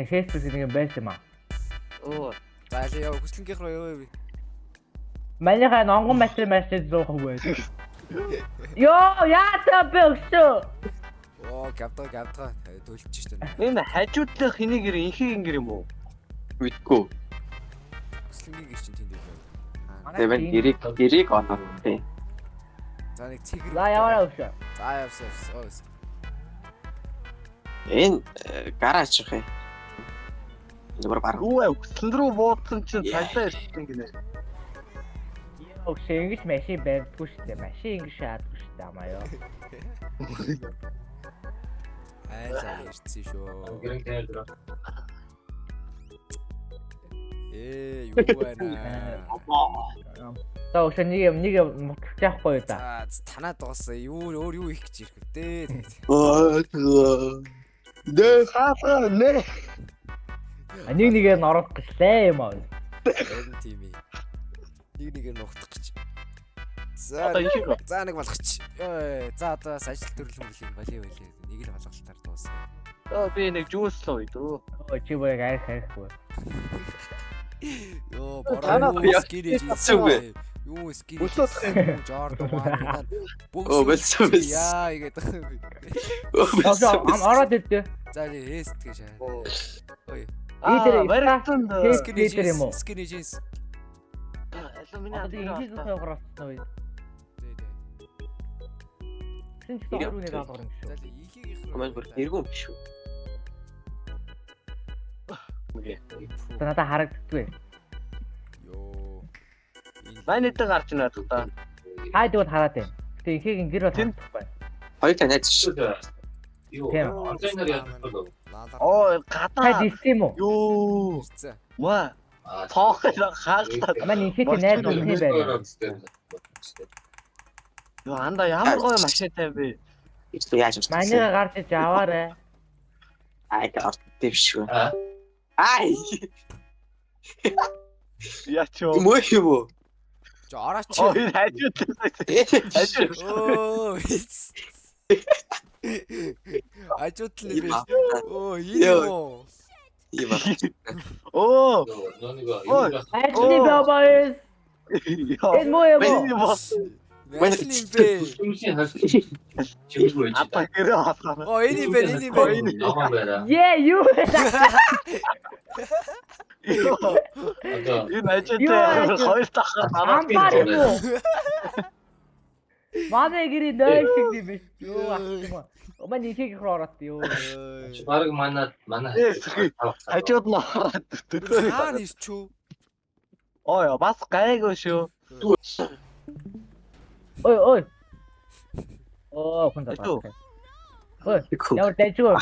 Facebook нэг юм байсан юм аа. Оо. За яа хүслэнгийнх руу яваа. Манайхаа нонгон машин 100% байдаг. Йоо, яатаа бэ өсөө. Оо, гавтга төлж штэ. Энэ хажуудлах хэнийг инхийг юм уу? Мэдгүй. Хүслэнгийн гэр чинь тэнд байлаа. Тэгээд гэрийг оноо тий. За нэг цэгэр. За яваарай өсөө. За явсан. Энэ гараач их. Зүгээр баг. Юу хүслэн рүү буудсан чинь цагдаа ирсэн гинэ. Өсөө ингэж машин барьдгүй шүү дээ. Машин ингэж шаадгүй шүү дээ амаа ёо. За ярьцсан шүү. Гэрэн тайлбар. Юу байна? За өсөө нэг юм мутчихгүй да. За танаад байгаас өөр юу их гэж ирэх вэ? Дэ хафа нэ. Нэгээр нь орох гэжлээ юм аа. Энэ тийм ээ. Нэгээр нухтах гэж. За нэг болгоч. За одоо ажил төрөл мөрлөлийн балий. Нэг л болголтаар дуусгая. Би нэг жуус л ууйдөө. Чи бүрийг арих. Йоо, Танаа бороо скирэж зүг. Юу скирэж жорд маа. Бэлсэн. Яа игээд. Ороод ирдээ. За эст гэж шаа. Ой. Баригтан Скинэж юм уу? Скинэж. алюминий Инхийг хоогоорсон уу? Син ч өөрөний даалгавар юм шүү. За ихийг Команд бүр нэргүй юм биш үү? Надад харагддгүй. Йоо. Майнэд гарч ирнэ та. Хайдууд хараад байна. Гэтэ инхийг ингэр бол харагдахгүй. Хоёр танайд шүү. Юу? Тийм. Онлайнаар яадаг. Оо Хайд гадаа. ирсэн юм уу? Юу? Ирцээ. Ва. Тоохоо хаалтаа. Манай инхийг найз нөхний байна. Юу анда ямар гоё машинтай бэ? Илүү яаж юм? Манайга гарч иж аваарай. Ай гартив шүү. Ай. Ячоо. Мөөхөө. Жо орооч. Оо энэ хажууд. Оо. Ажуутлаа би. Оо юу. Ийм. Оо. Ажны бабаес. Энэ муу юм уу? Мэнэ бэ. Хүмүүсийн хасчих. Чимгүй байж Ата та. гэрээ хасаа. Оо энэ бэ. Аваа байраа. Е юу? Одоо Энэ хажууд хоёр дахь Амбар юм уу? Манай гэрээ ной шиг юм биш. Юу ах. Манай инхийг ороод юу. баг манай хажууд нь ороод төдөө. Хаана ирчүү? Оо бас гайгүй шүү. Ой. Оо хүн Ачуу. даа. Ой. Яа дэжгүй.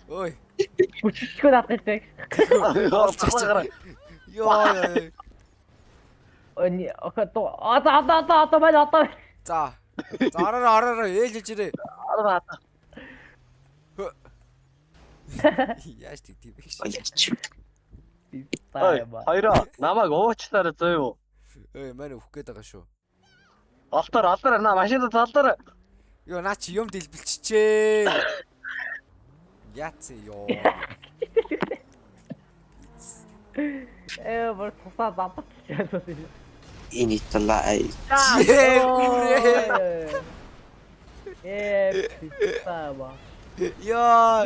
Ой. Бүччихөө татдаг. Йоо. Ой ока то одоо байна одоо. За. За ороо ээлж ирээ. Араа. Яаж тийм бэ? Ой хоёроо намайг уучлаарай зөө юу. Манай өөх гээд байгаа шүү. Олтор на машинаа залдаар. Йоо наа чи юм дэлбэлчихээ. Яц ёо. Бүр тусаа бабчихсан. Энэ талаа. Писава. Яа.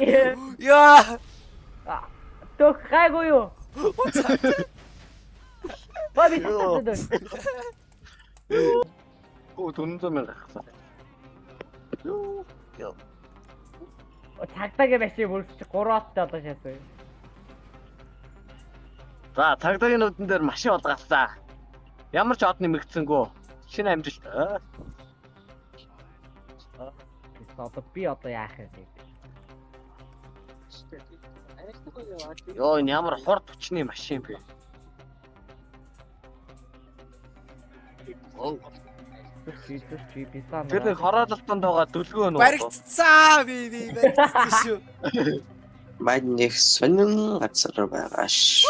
Тох гайгүй юу? Баби татдаг. Оо 400 мянга гахсан. Юу. Цагдаагийн машин бүрч 3 оттой одоо шаасан. За цагдаагийн нүдэн дээр машин болгоцсон. Ямар ч од нэмэгдсэнгүү. Шинэ амжилт. Одоо би одоо яах юм бэ? Йоо энэ ямар хурд хүчний машин бэ? Тэр нэг хороололтонд байгаа дөлгөө нөө. Баригдцаа би баригдсан шүү. Манай сонин газар байгаа ш.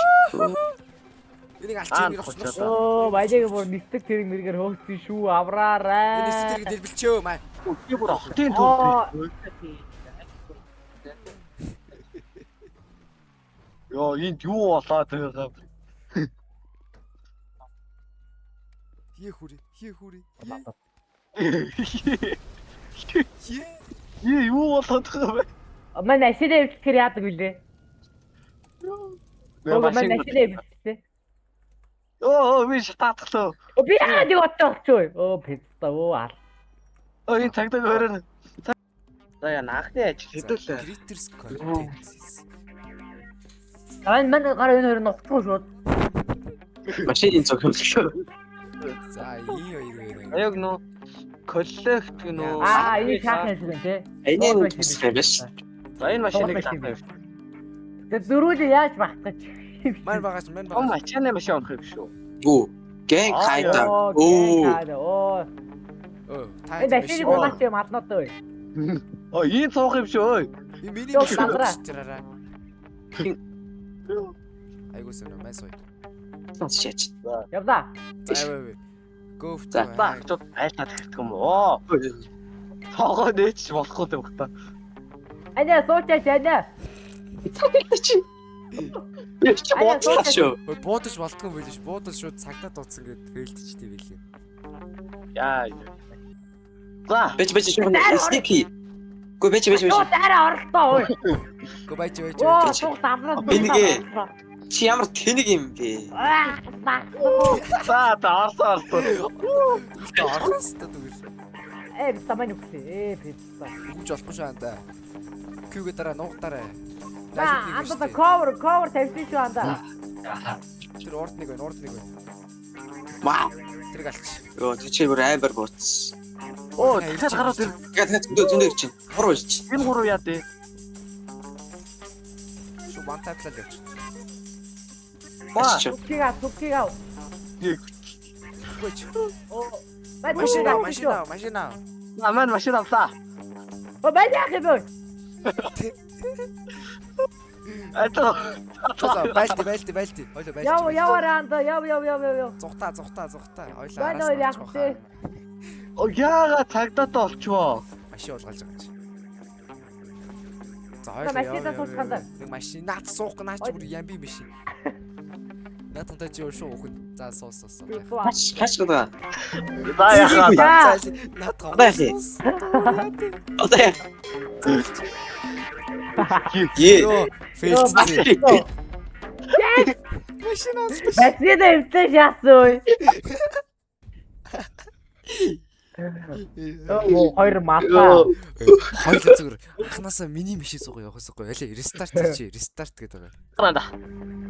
Энийг алчиг авчихсан. Оо баяжиг бүр нисдэг тэрэг мэргээр хөөгсөн шүү авраарай. Энэ сэтгэл дэлбэлчөө маа. Би бүр хотын төв. Йоо, энд юу болоод байгаа юм? Хие хүрээ. Юу болоод байгаа вэ? Манай ашиглаа явуулахэр яадаг вүлээ? Манай ашиглаа явуулчихсан. Би шатаатглаа. Би яагаад юу бодчихгүй? Пизда ал. Энэ цагдаа өөрөө. За яа наахны ажил хэдүүлээ. Creators content. Манай гараа энэ хоёр нутгүй шууд. Машин цогцол шүү. За ийм хоёр байна. Аяг нөө коллект гэнэ. Энэ шахах юм шиг тий. Энэ тусах юм биш. За энэ машиныг таах. Тэг дөрүүл яаж багтаж. Мань багаж. Том ачааны машин авах юм шүү. Гүү. Гэн хайта. Оо. Та Энэ ашиг болооч юм алнууд ой. Энэ цуух юм шүү ой. би миний Ёо, машин лавраа. чираараа. Айгуу соно майсой. Шаач. Явда. За go. За, Багчууд айлтаад хэрэгтэй юм уу? Тоогоо нээч болохгүй юм байна. Аня суучаач аня. Би ч бодлоо шүү. Буудаж болтгүй байл ш. Буудаж шууд цагтаа дууцсан гэд фейлдчихдээ билээ. Яа. За, Бэж шүү. Сники. Гүү бэж. Оо дараа оролтоо ой. Го байж. Оо суг амнууд. Бингээ. Чи ямар тэнэг юм бэ? за орсон. Орхостой дүүс. Тамань үхтэй. Пизда. Үгж болохгүй шүү анда. Кюгээ дараа нуугтаарай. Анда cover тавьчих шүү анда. Тэр орд нэг байна. Маа. Тэр галч. Йоо чи бүр амар бууц. Оо, дахиад гараад ир. Тэгээд зөндөө чинь. Хуруу илч. Энэ гурав яа дээ. Шо бантаплал явчих. Ба. Сукига. Гүйч. Оо. Машина. Наман машин авлаа. Оо баяах юм бай. Ато. Байлти. Хойло байлти. Явааранда. Яв. Зүхтаа. Хойлоо. Байна уу яах вэ? Оо яага цагдаатай болчихоо. Машин болгож байгаа чи. За Машинаа суучганда. Нэг машин наад суух наач бүр ямби машин. Натантай чи шүү өхөн. За суус. Хаш гоо. За яхаа. Наад гоо. Одоо яа. Е. Фейлс. Машин Бэсэдэ өвчөж яасгүй. Оо хоёр мата. Хойлоо зүгээр. Анханасаа миний машин суугаа явахсахгүй. Ялаа рестарт гэдэг байгаа. Гараанда.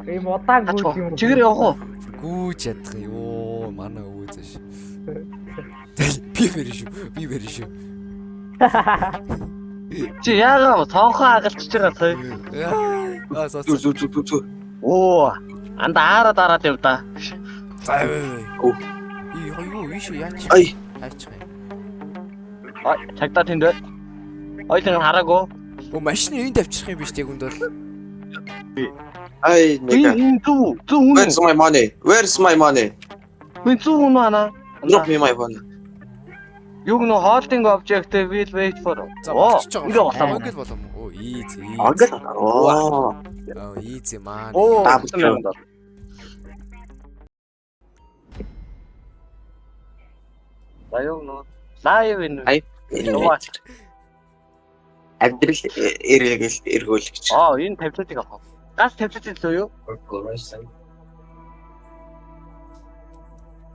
Ийм удаан гүйж юм. Чигээр явах уу? Гүүж ядах ёо манай өвөө заш. Би бэрэ шүү. Чи яагаа тоонхоо агалчж байгаа сая. Соо. Зү. Оо, анда дараад яв да. За. Оо. Юу ийш яач. Ай. Хайчих юм. Ой, цагдаа тэнд бай. Ойлон хараагүй. Оо машины энд авчих юм биш яг үнд бол. Ай нэгэ. Энэ зүг үнэ. Where's my money? Мен зүг үнэ ана. Drop me my money. Юг нөө holding object will wait for. За Оо, болчихж ингээ байгаа. болоо. Ингээд болом. Оо easy. Агад. Оо. Oh easy man. Оо, Та $100,000. Баян нөө. Лайв энэ. Ай. Агдрил эргүүлэгч. Энэ таблетыг авах. Газ таблетыг зөө юу?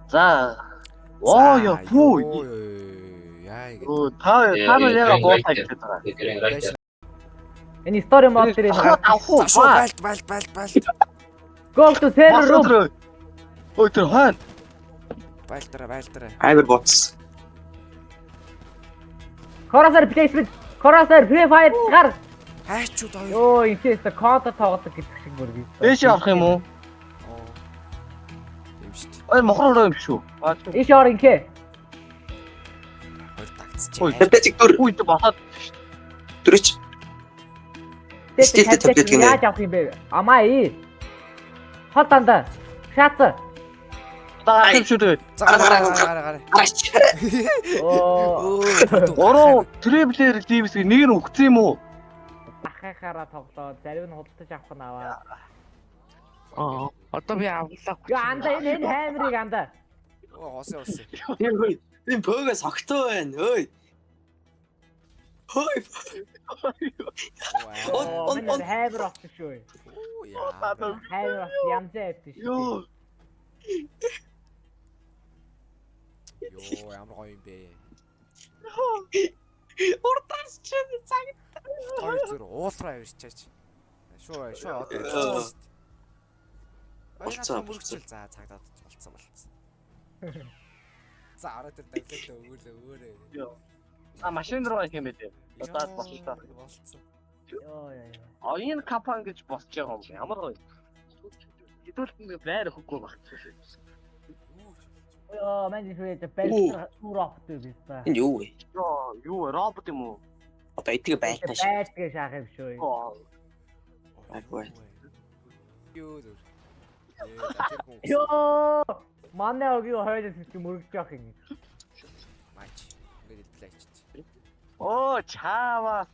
За. Оо яа фүү. Яа ингэ. Оо та нар яга боолтаа гэдэг байгаа. Энэ story mode дээр Авах уу? Байлт. go to server room. Ой тэр хаана? Байлтраа. Амар бууц. Corsair placement. Corsair Free Fire гар. Хайчууд хоёр. Йоо инкээс контент тоглодог гэдэг шиг бүр би. Дэш авах юм уу? Тийм шүү дээ. Ой мохроо юм шүү. Иш ор инкээ. Хоёр тагцчих. Ой, Таблетик дүр. Үй тэ босоод. Дүрч. Стилтэй таблет гинэ. Яаж авах юм бэ? Амаа. Хол дандаа. Шац. Таа юм шүү дээ. Гараа. Арач. Оо. Гурав трэблэр дивс нэг нь өгсөн юм уу? Ахахаараа тоглоод зарим нь худалдаж авах нь аваа. Одоо би авлаа. Yo анда энэ хаймрыг анда. Оо осын. Энэ бөөгөө согтоо байна. Ой. Хой. Оо энэ хаймр авчих шүү. Оо яа. Хаймр янзаа авчих шүү. Йоо. Йоо ямар гоё юм бэ. Уртаас чинь цаг. Хоёр зүр уулраа ирчээч. Шуу одоо Болцсон. болцсон. Мөрөгчл за цагдаад болцсон. За араа дээр давлаад өгөөлөө. Машин руу ирэх юм бэ? Одоо болчихлоо. Болцсон. Йоо. Энэ компани гэж босч байгаа юм. Ямар гоё. Хэдүүлэн байр өгөхгүй баг. Йоо мань ихвээ бэлтэр урахтай би та. Энэ юу вэ? Юу робот юм уу? Одоо итгэе байлтаа шиг. Байтгээ шаах юм шүү. Аггүй. Юу зүр. Йоо манай огийн хойдос их мөрөгж явах юм. Мач. Ингээд илплээч. Оо чаава.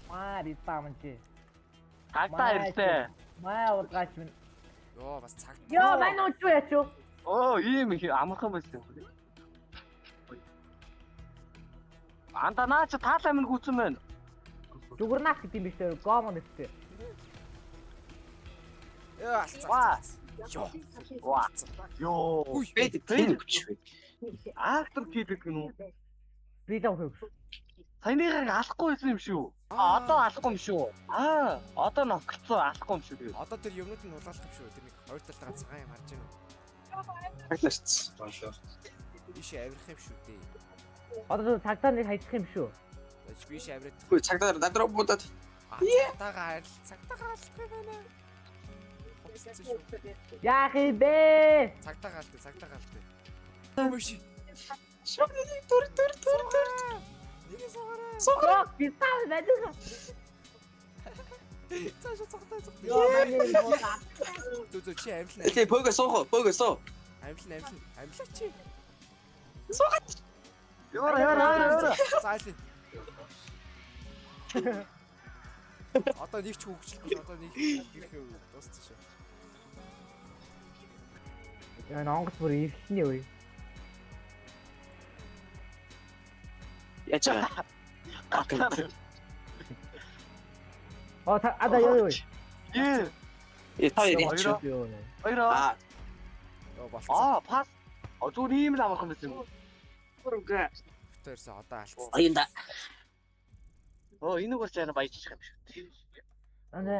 Мари таманчи. Тагтаа ирсэн. Маа удаач минь. Йоо бас цаг. Йоо мань уучуу ячуу. Оо ийм их амархан байсан. Анда наач таалаа минь гүцэн байна. Зүгүрнах гэдэг юм биш үү? Гомон гэдэг. Яа. Йоо. Ваа. Йоо. Бэд тийм хүч вэ? Актер хийдэг юм уу? Би даа хөөг. Саяныхыг алахгүй байсан юм шүү. Одоо алахгүй юм шүү. Одоо ноцолцоо алахгүй юм шүү. Одоо тэр юмнууд нь хулгайлах юм шүү. Тэр нэг хоёр талдаа цагаан юм харж байна уу? Хаглаач. Биш авирах юм шүү дээ. Одоо цагтаа нэг хайчих юм шүү. Биш авирах. Хөөе цагдаа надруу будаад. Цагтаагаа алдах юм байна. Яах юм бэ? Цагтаагаа алдаа. Өмөш. Шогны түр. Нэг суугаарай. Соо би таа мэдээ. Цаашаа цогтой. Йоо мань Зү чи амилна. Окей, бөөгөө суу. Амилаа чи. Яра. Заалин. Одоо нэг ч хөгжлөхгүй одоо нэг дууссан шүү. яа Монгол бүр ирсний үе. Яаж байгаа? Оо ада ёо. Та яа. Ёо. Хоёроо. Йоо болцсон. Пас. Зүгээр ийм л амархан байсан юм. Тэрсэн одоо алдсан. Аянда. Энийг бол чана баяжчих юм шүү. Ана